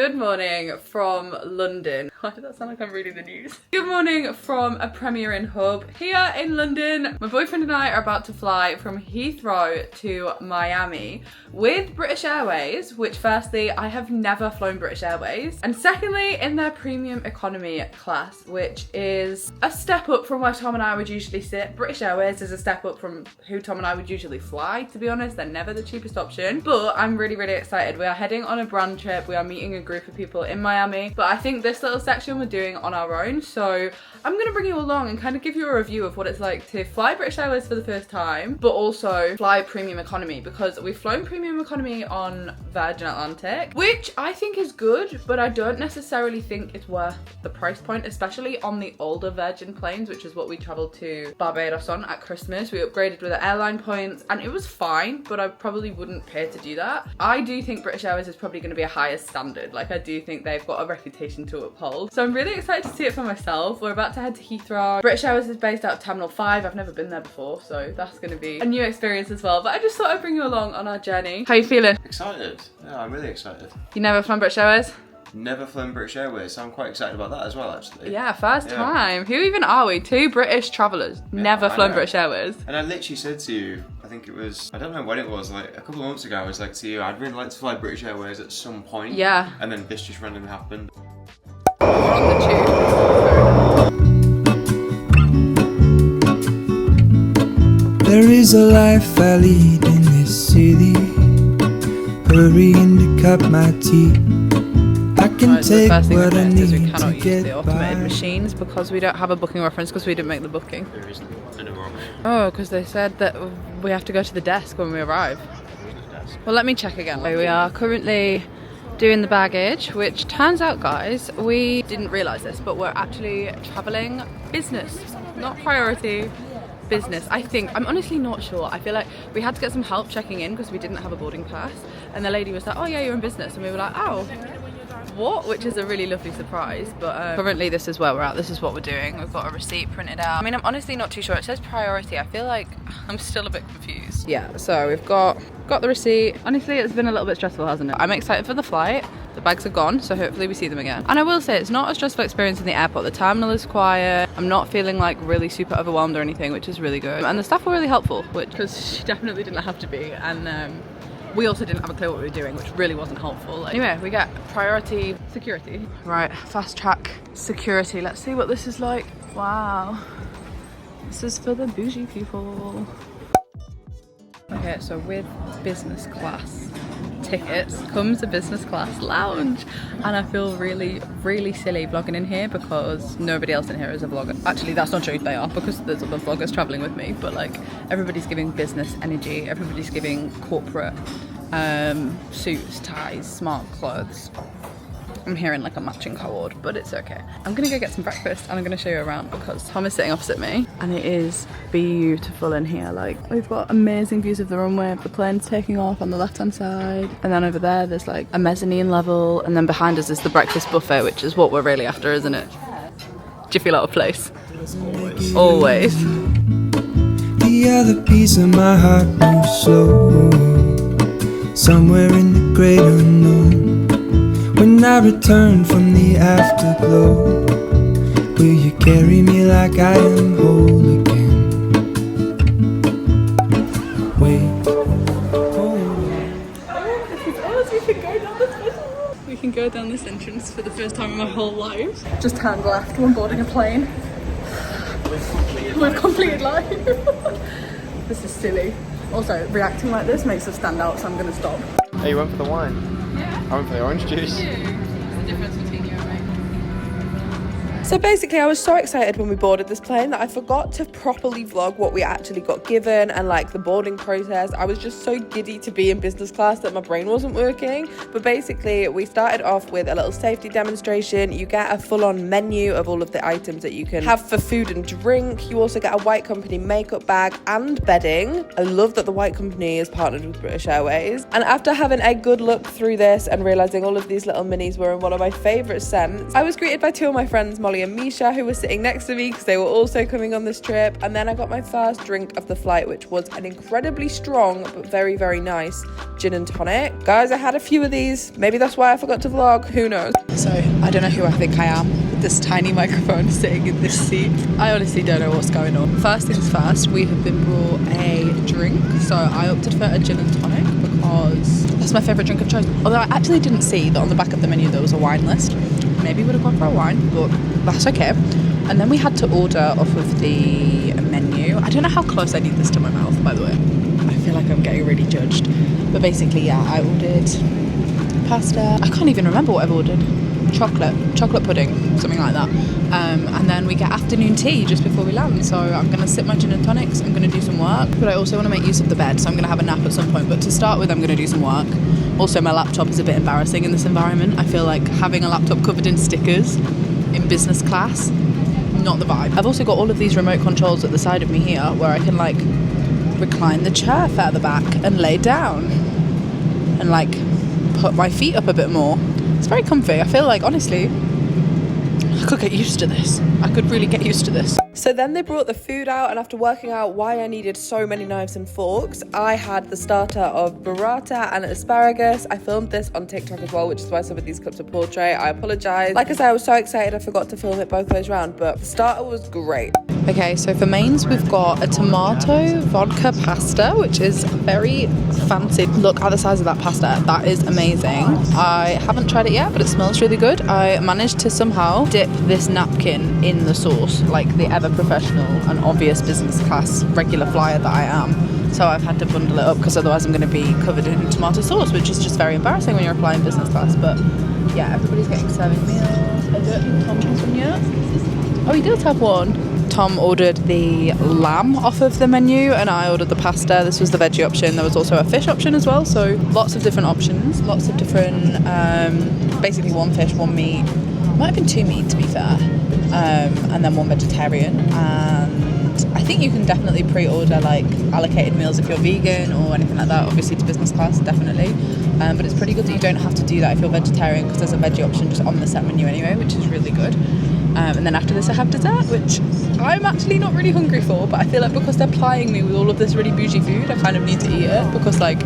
Good morning from London. Why did that sound like I'm reading the news? Good morning from a Premier Inn hub here in London. My boyfriend and I are about to fly from Heathrow to Miami with British Airways, which firstly, I have never flown British Airways. And secondly, in their premium economy class, which is a step up from where Tom and I would usually sit. British Airways is a step up from who Tom and I would usually fly, to be honest. They're never the cheapest option, but I'm really, really excited. We are heading on a brand trip. We are meeting a group of people in Miami, but I think this little section we're doing on our own. So I'm gonna bring you along and kind of give you a review of what it's like to fly British Airways for the first time, but also fly premium economy, because we've flown premium economy on Virgin Atlantic, which I think is good, but I don't necessarily think it's worth the price point, especially on the older Virgin planes, which is what we traveled to Barbados on at Christmas. We upgraded with the airline points and it was fine, but I probably wouldn't pay to do that. I do think British Airways is probably going to be a higher standard. Like, I do think they've got a reputation to uphold. So I'm really excited to see it for myself. We're about to head to Heathrow. British Airways is based out of Terminal 5. I've never been there before, so that's going to be a new experience as well. But I just thought I'd bring you along on our journey. How are you feeling? Excited. Yeah, I'm really excited. You never flown British Airways? Never flown British Airways, so I'm quite excited about that as well, actually. Yeah, first time. Who even are we? Two British travellers. Never flown British Airways. And I literally said to you, I think it was, I don't know when it was, like a couple of months ago, I was like to you, I'd really like to fly British Airways at some point. Yeah. And then this just randomly happened. We're on the tube. There is a life I lead in this city, hurrying to cut my teeth. I can take what I need we cannot to use get the automated machines because we don't have a booking reference, because we didn't make the booking. There isn't. I don't know wrong. Oh, because they said that we have to go to the desk when we arrive. Well, let me check again. We are currently doing the baggage, which turns out, guys, we didn't realise this, but we're actually travelling business, not priority. Business, I think. I'm honestly not sure. I feel like we had to get some help checking in because we didn't have a boarding pass, and the lady was like, oh yeah, you're in business, and we were like, oh, what? Which is a really lovely surprise. But currently this is where we're at. This is what we're doing. We've got a receipt printed out. I mean, I'm honestly not too sure. It says priority. I feel like I'm still a bit confused. Yeah, so we've got the receipt. Honestly, it's been a little bit stressful, hasn't it? I'm excited for the flight. The bags are gone, so hopefully we see them again. And I will say, it's not a stressful experience in the airport. The terminal is quiet. I'm not feeling like really super overwhelmed or anything, which is really good. And the staff were really helpful, because she definitely didn't have to be. And we also didn't have a clue what we were doing, which really wasn't helpful. Anyway, we get priority security. Right, fast track security. Let's see what this is like. Wow. This is for the bougie people. Okay, so with business class tickets comes a business class lounge, and I feel really, really silly vlogging in here because nobody else in here is a vlogger. Actually, that's not true, they are, because there's other vloggers traveling with me, but like, everybody's giving business energy, everybody's giving corporate suits, ties, smart clothes. I'm here in like a matching cohort, but it's okay. I'm gonna go get some breakfast and I'm gonna show you around, because Tom is sitting opposite me and it is beautiful in here. Like, we've got amazing views of the runway, of the planes taking off on the left hand side, and then over there there's like a mezzanine level, and then behind us is the breakfast buffet, which is what we're really after, isn't it? Do you feel out of place? Always. The other piece of my heart moves slow, somewhere in the great unknown. When I return from the afterglow, will you carry me like I am whole again? Wait, This is us. We can go down this. We can go down this entrance for the first time in my whole life. Just turned left when boarding a plane. We've completed life. This is silly. Also, reacting like this makes us stand out, so I'm gonna stop. Hey, you went for the wine? Yeah. I went for the orange juice. What's the difference between you and me? So basically, I was so excited when we boarded this plane that I forgot to properly vlog what we actually got given and like the boarding process. I was just so giddy to be in business class that my brain wasn't working. But basically, we started off with a little safety demonstration. You get a full-on menu of all of the items that you can have for food and drink. You also get a White Company makeup bag and bedding. I love that the White Company is partnered with British Airways. And after having a good look through this and realising all of these little minis were in one of my favourite scents, I was greeted by two of my friends, Molly Molly and Misha, who were sitting next to me because they were also coming on this trip. And then I got my first drink of the flight, which was an incredibly strong but very, very nice gin and tonic. Guys, I had a few of these. Maybe that's why I forgot to vlog. Who knows? So I don't know who I think I am with this tiny microphone sitting in this seat. I honestly don't know what's going on. First things first, we have been brought a drink. So I opted for a gin and tonic because that's my favourite drink of choice. Although I actually didn't see that on the back of the menu there was a wine list. Maybe would have gone for a wine, but that's okay. And then we had to order off of the menu. I don't know how close I need this to my mouth, by the way. I feel like I'm getting really judged. But basically, yeah, I ordered pasta. I can't even remember what I've ordered. Chocolate pudding, something like that. And then we get afternoon tea just before we land. So I'm going to sip my gin and tonics. I'm going to do some work. But I also want to make use of the bed. So I'm going to have a nap at some point. But to start with, I'm going to do some work. Also, my laptop is a bit embarrassing in this environment. I feel like having a laptop covered in stickers in business class, not the vibe. I've also got all of these remote controls at the side of me here where I can like recline the chair further back and lay down and like put my feet up a bit more. It's very comfy. I feel like, honestly, I could get used to this. I could really get used to this. So then they brought the food out, and after working out why I needed so many knives and forks, I had the starter of burrata and asparagus. I filmed this on TikTok as well, which is why some of these clips are portrait. I apologise. Like I said, I was so excited I forgot to film it both ways around, but the starter was great. Okay, so for mains, we've got a tomato vodka pasta, which is very fancy. Look at the size of that pasta. That is amazing. I haven't tried it yet, but it smells really good. I managed to somehow dip this napkin in the sauce, like the ever professional and obvious business class regular flyer that I am. So I've had to bundle it up because otherwise I'm going to be covered in tomato sauce, which is just very embarrassing when you're applying business class. But yeah, everybody's getting serving meals. I don't think Tom has one yet. Oh, he does have one. Tom ordered the lamb off of the menu and I ordered the pasta. This was the veggie option. There was also a fish option as well, so lots of different options, lots of different, basically one fish, one meat. Might have been two meat to be fair, and then one vegetarian. And I think you can definitely pre-order like allocated meals if you're vegan or anything like that, obviously to business class, definitely. But it's pretty good that you don't have to do that if you're vegetarian because there's a veggie option just on the set menu anyway, which is really good. And then after this I have dessert, which I'm actually not really hungry for, but I feel like because they're plying me with all of this really bougie food, I kind of need to eat it because like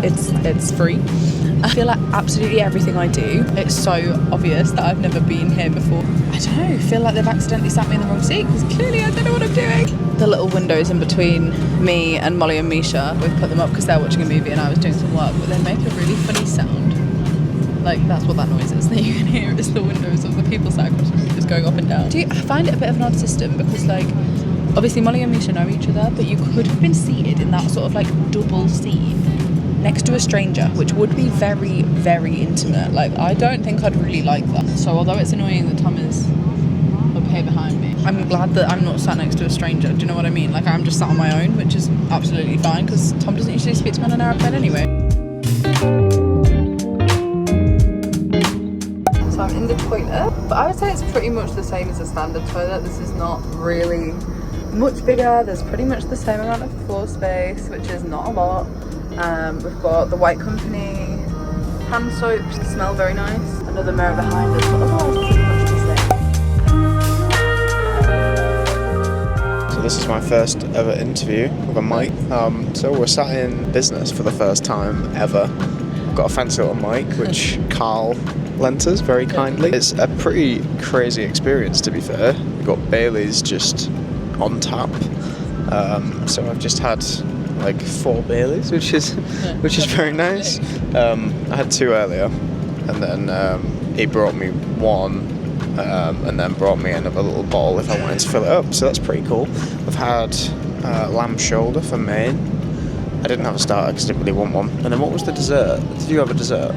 it's free. I feel like absolutely everything I do, it's so obvious that I've never been here before. I don't know, I feel like they've accidentally sat me in the wrong seat because clearly I don't know what I'm doing. The little windows in between me and Molly and Misha, we've put them up because they're watching a movie and I was doing some work, but they make a really funny sound. Like, that's what that noise is that you can hear. It's the windows of the people sat across the room just going up and down. I find it a bit of an odd system because, like, obviously Molly and Misha know each other, but you could have been seated in that sort of, like, double seat next to a stranger, which would be very, very intimate. Like, I don't think I'd really like that. So, although it's annoying that Tom is up here behind me, I'm glad that I'm not sat next to a stranger. Do you know what I mean? Like, I'm just sat on my own, which is absolutely fine because Tom doesn't usually speak to me on an aeroplane anyway. So I'm in the toilet, but I would say it's pretty much the same as a standard toilet. This is not really much bigger. There's pretty much the same amount of floor space, which is not a lot. We've got the White Company hand soaps, they smell very nice. Another mirror behind us, but otherwise it's pretty much the same. So this is my first ever interview with a mic. So we're sat in business for the first time ever. We've got a fancy little mic, which Carl lent us very kindly. It's a pretty crazy experience, to be fair. We've got Bailey's just on tap. So I've just had like 4 Baileys, which is very nice. I had 2 earlier, and then he brought me 1, and then brought me another little bottle if I wanted to fill it up. So that's pretty cool. I've had lamb shoulder for main. I didn't have a starter because I didn't really want one. And then what was the dessert? Did you have a dessert?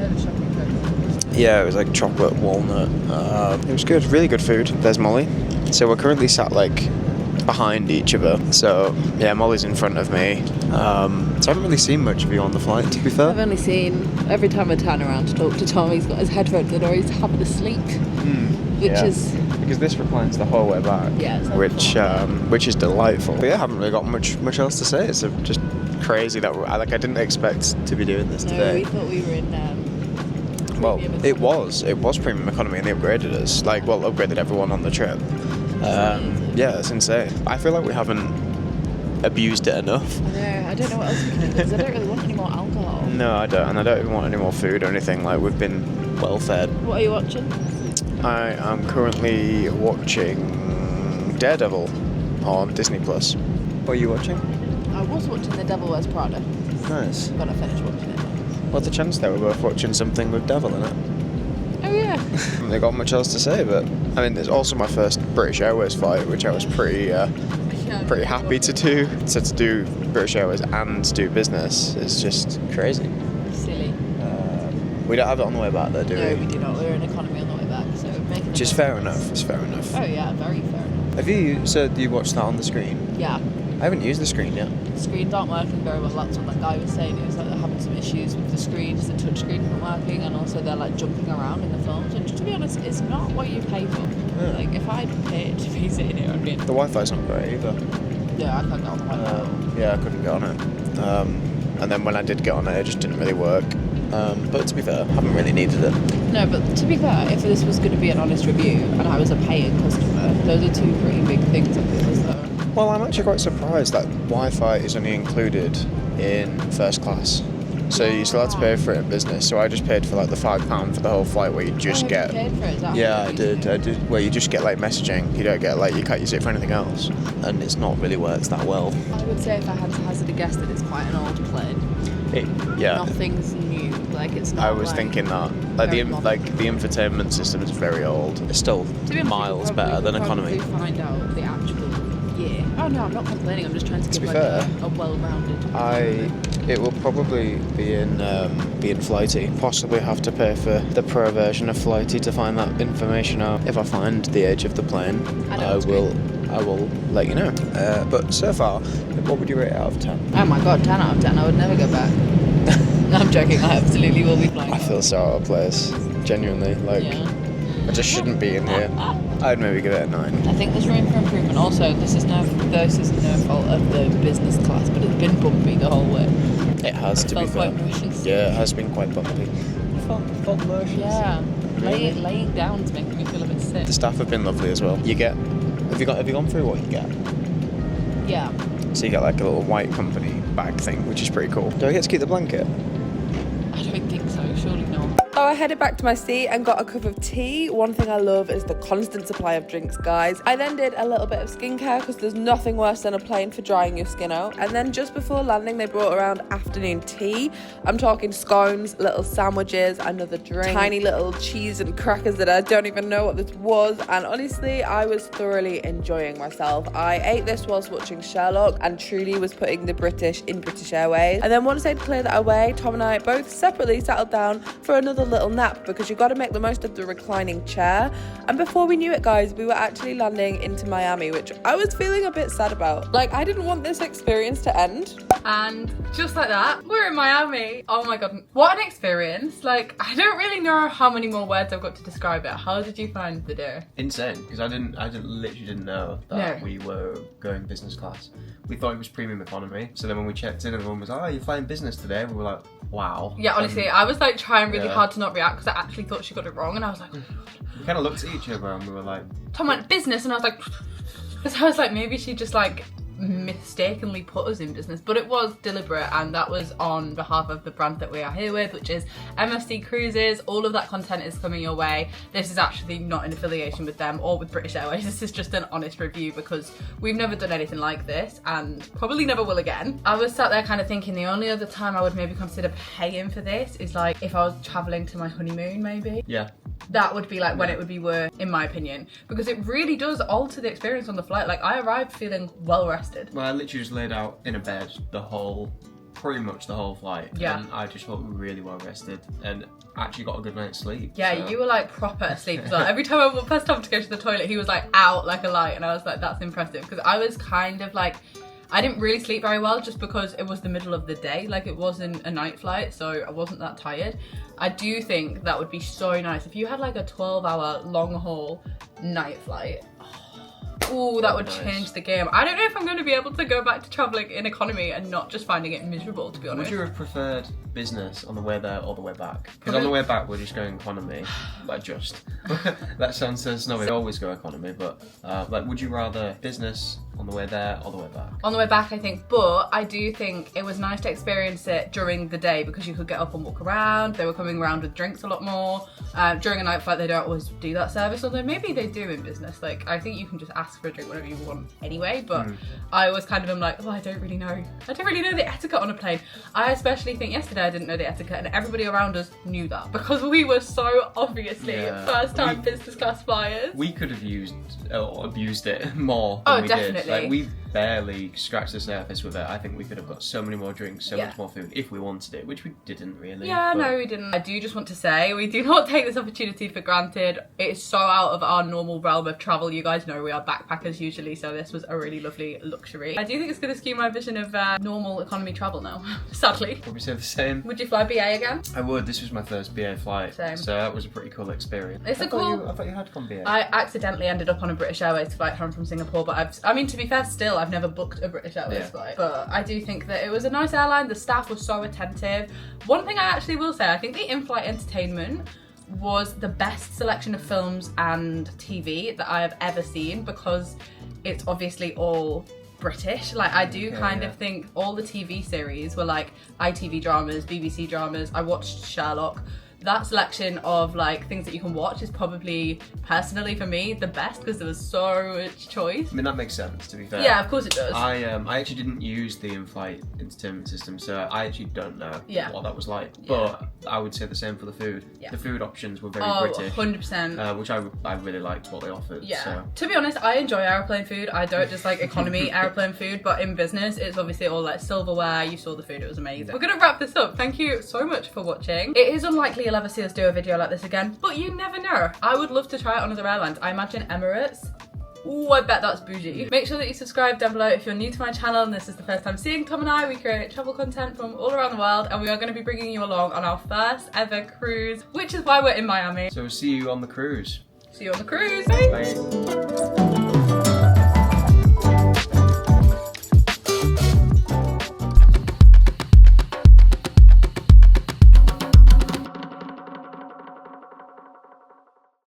Yeah, it was like chocolate walnut. It was good, really good food. There's Molly. So we're currently sat like behind each other. So yeah, Molly's in front of me. So I haven't really seen much of you on the flight, to be fair. I've only seen, every time I turn around to talk to Tom, he's got his headphones in or he's having a sleep. Which is... Because this reclines the whole way back. Yeah, which is delightful. But yeah, I haven't really got much else to say. It's just crazy that I didn't expect to be doing this today. We thought we were in Well, premium it was premium economy, and they upgraded us. Like, well, upgraded everyone on the trip. Yeah, it's insane. I feel like we haven't abused it enough. I know. I don't know what else we can do because I don't really want any more alcohol. No, I don't, and I don't even want any more food or anything. Like, we've been well fed. What are you watching? I am currently watching Daredevil on Disney Plus. What are you watching? I was watching The Devil Wears Prada, Nice. but I finished watching it. What's the chance that we're both watching something with devil in it? Oh yeah. I haven't got much else to say, but I mean, it's also my first British Airways flight, which I was pretty happy to do. So to do British Airways and do business is just crazy. Silly. We don't have it on the way back though, do No, we? we do not. We're in economy on the way back, so making. Which is fair enough. It's fair enough. Oh yeah, very fair enough. Have you? So you watched that on the screen? Yeah. I haven't used the screen yet. Screens aren't working very well. That's what that guy was saying. It was like they're having some issues with the screens. The touch screen isn't working, and also they're like jumping around in the films. And to be honest, it's not what you pay for. Yeah. Like if I'd paid to be sitting here, I'd be. The Wi-Fi's not great either. Yeah, I can't get on the Wi-Fi. Yeah, I couldn't get on it. And then when I did get on it just didn't really work. But to be fair, I haven't really needed it. No, but to be fair, if this was going to be an honest review and I was a paying customer, those are two pretty big things of this though. Well, I'm actually quite surprised that Wi-Fi is only included in first class. So you still had to pay for it in business. So I just paid for like the £5 for the whole flight where you just Oh, get. you paid for it? Is that Yeah, how I you did. use it? I did. Where you just get like messaging. You don't get like you can't use it for anything else, and it's not really works that well. I would say if I had to hazard a guess that it's quite an old plane. Yeah. Nothing's new. Like it's not. I was like, thinking that like the very modern. like the infotainment system is very old. It's still To be honest, miles you better than probably economy. Find out the actual year. Oh no, I'm not complaining. I'm just trying to give be like fair, a well-rounded. It will probably be in Flighty. Possibly have to pay for the pro version of Flighty to find that information out. If I find the age of the plane, I will let you know. But so far, what would you rate it out of 10? Oh my god, 10 out of 10. I would never go back. No, I'm joking. I absolutely will be flying. I feel so out of place. Genuinely, like I just shouldn't be in here. I'd maybe give it a 9. I think there's room for improvement. Also, this is no fault of the business class, but it's been bumpy the whole way. It has, to be Felt fair. quite nauseous. Yeah, it has been quite bumpy. Felt nauseous. Yeah, laying down's making me feel a bit sick. The staff have been lovely as well. Have you gone through what you get? Yeah. So you get like a little white company bag thing, which is pretty cool. Do I get to keep the blanket? I don't think so. Surely not. So I headed back to my seat and got a cup of tea. One thing I love is the constant supply of drinks, guys. I then did a little bit of skincare because there's nothing worse than a plane for drying your skin out. And then just before landing, they brought around afternoon tea. I'm talking scones, little sandwiches, another drink, tiny little cheese and crackers that I don't even know what this was. And honestly, I was thoroughly enjoying myself. I ate this whilst watching Sherlock and truly was putting the British in British Airways. And then once I'd cleared that away, Tom and I both separately settled down for another little nap because you got to make the most of the reclining chair. And before we knew it, guys, we were actually landing into Miami, which I was feeling a bit sad about. Like, I didn't want this experience to end. And just like that, we're in Miami. Oh my god, what an experience. Like, I don't really know how many more words I've got to describe it. How did you find the day? Insane, because I literally didn't know that we were going business class. We thought it was premium economy. So then when we checked in, everyone was like, "Oh, you're flying business today?" We were like, "Wow." Yeah, honestly, I was like trying really hard to not react because I actually thought she got it wrong, and I was like, we kind of looked at each other and we were like, Tom went business, and I was like, because I was like, maybe she just like mistakenly put us in business, but it was deliberate, and that was on behalf of the brand that we are here with, which is M&C Cruises. All of that content is coming your way. This is actually not in affiliation with them or with British Airways. This is just an honest review because we've never done anything like this and probably never will again. I was sat there kind of thinking the only other time I would maybe consider paying for this is like if I was traveling to my honeymoon, maybe. yeah. That would be like when it would be worth, in my opinion, because it really does alter the experience on the flight. Like, I arrived feeling well rested. Well, I literally just laid out in a bed pretty much the whole flight. Yeah. And I just felt really well rested and actually got a good night's sleep. Yeah, so. you were like proper asleep as well. Every time I walked past Tom to go to the toilet, he was like out like a light, and I was like, that's impressive, because I was kind of like, I didn't really sleep very well just because it was the middle of the day. Like, it wasn't a night flight, so I wasn't that tired. I do think that would be so nice if you had like a 12-hour long haul night flight. Ooh, that would Nice. change the game. I don't know if I'm going to be able to go back to travelling in economy and not just finding it miserable, to be honest. Would you have preferred business on the way there or the way back? Because Probably- on the way back we're just going economy. Like just. That sounds so snobby. We always go economy, but like, would you rather business on the way there or the way back? On the way back, I think, but I do think it was nice to experience it during the day because you could get up and walk around. They were coming around with drinks a lot more. During a night flight, they don't always do that service, although maybe they do in business. Like, I think you can just ask for a drink whenever you want anyway, but I always kind of am like, oh, I don't really know. I don't really know the etiquette on a plane. I especially think yesterday I didn't know the etiquette, and everybody around us knew that because we were so obviously first-time business class flyers. We could have used or abused it more Oh, than we definitely. did. Like, we barely scratched the surface with it. I think we could have got so many more drinks, so Yeah. much more food if we wanted it, which we didn't really. Yeah, but- no, we didn't. I do just want to say, we do not take this opportunity for granted. It is so out of our normal realm of travel. You guys know we are backpackers usually, so this was a really lovely luxury. I do think it's going to skew my vision of normal economy travel now, sadly. Probably say the same. Would you fly BA again? I would. This was my first BA flight, Same. so that was a pretty cool experience. It's I a thought cool- I thought you had gone BA. I accidentally ended up on a British Airways flight home from Singapore, but I mean, to be fair, still, I've never booked a British Airways flight. But I do think that it was a nice airline. The staff was so attentive. One thing I actually will say, I think the in-flight entertainment was the best selection of films and TV that I have ever seen because it's obviously all British. Like, I do kind of think all the TV series were like ITV dramas, BBC dramas. I watched Sherlock. That selection of like things that you can watch is probably, personally for me, the best because there was so much choice. I mean, that makes sense, to be fair. Yeah, of course it does. I actually didn't use the in-flight entertainment system, so I actually don't know what that was like. But I would say the same for the food. Yeah. The food options were very Oh, British. 100%. Which I really liked what they offered. Yeah. So. To be honest, I enjoy airplane food. I don't just like economy airplane food, but in business, it's obviously all like silverware. You saw the food, it was amazing. We're gonna wrap this up. Thank you so much for watching. It is unlikely you'll ever see us do a video like this again, but you never know. I would love to try it on other airlines. I imagine Emirates. Ooh, I bet that's bougie. Make sure that you subscribe down below if you're new to my channel and this is the first time seeing Tom and I. We create travel content from all around the world and we are going to be bringing you along on our first ever cruise, which is why we're in Miami. So we'll see you on the cruise. See you on the cruise. Bye. Bye.